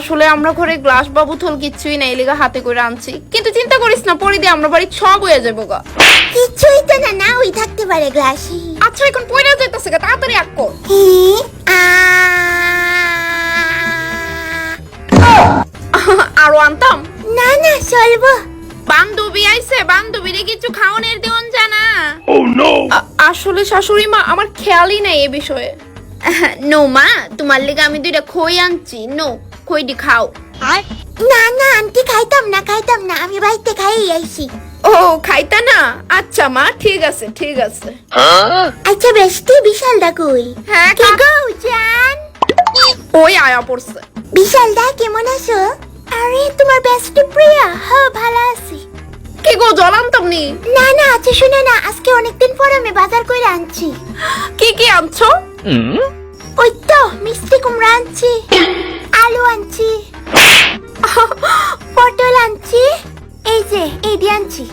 আসলে আমরা ঘরে গ্লাস বা বোতল কিচ্ছুই নাই, লেগা হাতে করে আনছি। কিন্তু চিন্তা করিস না, পরে দিয়ে আমরা বাড়ি সব হয়ে যাবো গা। কিছুই তো না, না ওই থাকতে পারে গ্লাসে। আচ্ছা এখন পরে যাইতেছে গা, তাড়াতাড়ি আক কর। আরো আনতাম? না না চলবো। বান্ধবী আইছে, বান্ধবীরে কিছু খাওয়ানোর দিন জানা। আসলে শাশুড়ি মা আমার খেয়ালই নাই এ বিষয়ে। নো মা, তোমার লেগে আমি দুইটা খই আনছি, নো খইটি খাও। না না আন্টি খাইতাম না, আমি বাড়িতে খাই আইছি। ও খাইতা না? আচ্ছা মা, ঠিক আছে ঠিক আছে। আচ্ছা বেশটি বিশালদা কই? হ্যাঁ কে গো জান? ওই আয়া পড়ছে। বিশালদা কেমন আছো? আরে তোমার বেস্টি প্রিয়া, হ্যাঁ ভালো আছি। কি গো জল আনতাম নি? না না আচ্ছা শুনে না, আজকে অনেকদিন পর আমি বাজার করে আনছি। কি কি আনছো? ওই তো মিষ্টি কুমড়া আনছি, আলু আনছি, পটল আনছি, এই যে এই দিয়ে আনছি।